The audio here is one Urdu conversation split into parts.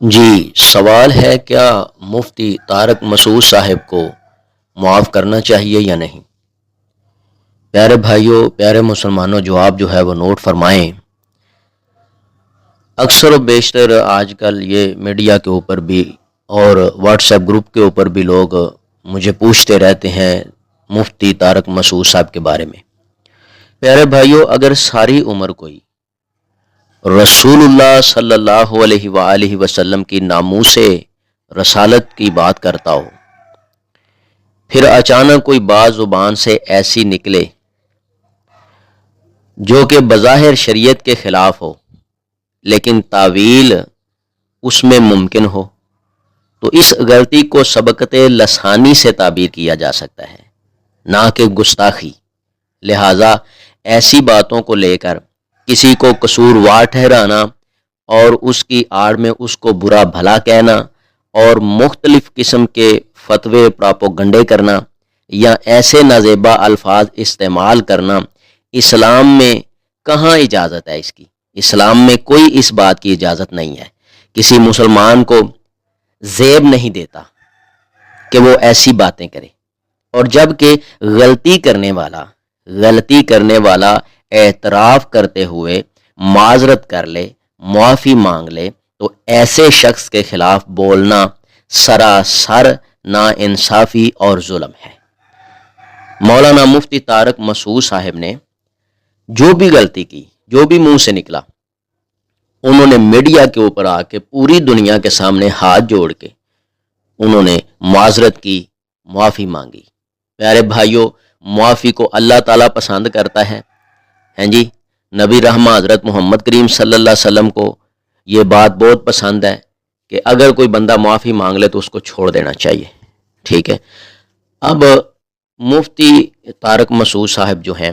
جی سوال ہے کیا مفتی طارق مسعود صاحب کو معاف کرنا چاہیے یا نہیں؟ پیارے بھائیوں، پیارے مسلمانوں، جواب جو ہے وہ نوٹ فرمائیں۔ اکثر و بیشتر آج کل یہ میڈیا کے اوپر بھی اور واٹس ایپ گروپ کے اوپر بھی لوگ مجھے پوچھتے رہتے ہیں مفتی طارق مسعود صاحب کے بارے میں۔ پیارے بھائیوں، اگر ساری عمر کوئی رسول اللہ صلی اللہ علیہ وآلہ وسلم کی ناموس رسالت کی بات کرتا ہو، پھر اچانک کوئی بات زبان سے ایسی نکلے جو کہ بظاہر شریعت کے خلاف ہو لیکن تعویل اس میں ممکن ہو، تو اس غلطی کو سبقت لسانی سے تعبیر کیا جا سکتا ہے، نہ کہ گستاخی۔ لہٰذا ایسی باتوں کو لے کر کسی کو قصوروار ٹھہرانا اور اس کی آڑ میں اس کو برا بھلا کہنا اور مختلف قسم کے فتوے پراپوگنڈے کرنا یا ایسے نازیبا الفاظ استعمال کرنا، اسلام میں کہاں اجازت ہے اس کی؟ اسلام میں کوئی اس بات کی اجازت نہیں ہے۔ کسی مسلمان کو زیب نہیں دیتا کہ وہ ایسی باتیں کرے، اور جب کہ غلطی کرنے والا اعتراف کرتے ہوئے معذرت کر لے، معافی مانگ لے، تو ایسے شخص کے خلاف بولنا سراسر ناانصافی اور ظلم ہے۔ مولانا مفتی طارق مسعود صاحب نے جو بھی غلطی کی، جو بھی منہ سے نکلا، انہوں نے میڈیا کے اوپر آ کے پوری دنیا کے سامنے ہاتھ جوڑ کے انہوں نے معذرت کی، معافی مانگی۔ پیارے بھائیوں، معافی کو اللہ تعالیٰ پسند کرتا ہے۔ جی، نبی رحمہ حضرت محمد کریم صلی اللہ علیہ وسلم کو یہ بات بہت پسند ہے کہ اگر کوئی بندہ معافی مانگ لے تو اس کو چھوڑ دینا چاہیے، ٹھیک ہے۔ اب مفتی طارق مسعود صاحب جو ہیں،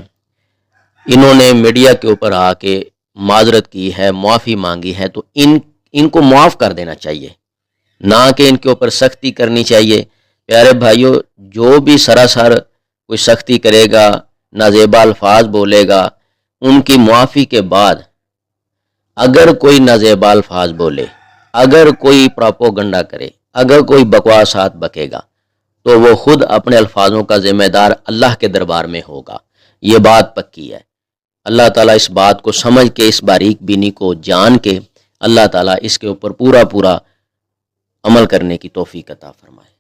انہوں نے میڈیا کے اوپر آ کے معذرت کی ہے، معافی مانگی ہے، تو ان کو معاف کر دینا چاہیے، نہ کہ ان کے اوپر سختی کرنی چاہیے۔ پیارے بھائیوں، جو بھی سراسر کوئی سختی کرے گا، نازیبا الفاظ بولے گا، ان کی معافی کے بعد اگر کوئی نازیبا الفاظ بولے، اگر کوئی پراپوگنڈا کرے، اگر کوئی بکواسات بکے گا، تو وہ خود اپنے الفاظوں کا ذمہ دار اللہ کے دربار میں ہوگا۔ یہ بات پکی ہے۔ اللہ تعالیٰ اس بات کو سمجھ کے، اس باریک بینی کو جان کے، اللہ تعالیٰ اس کے اوپر پورا عمل کرنے کی توفیق عطا فرمائے۔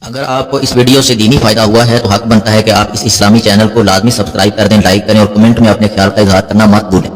اگر آپ کو اس ویڈیو سے دینی فائدہ ہوا ہے تو حق بنتا ہے کہ آپ اس اسلامی چینل کو لازمی سبسکرائب کر دیں، لائک کریں اور کمنٹ میں اپنے خیال کا اظہار کرنا مت بھولیں۔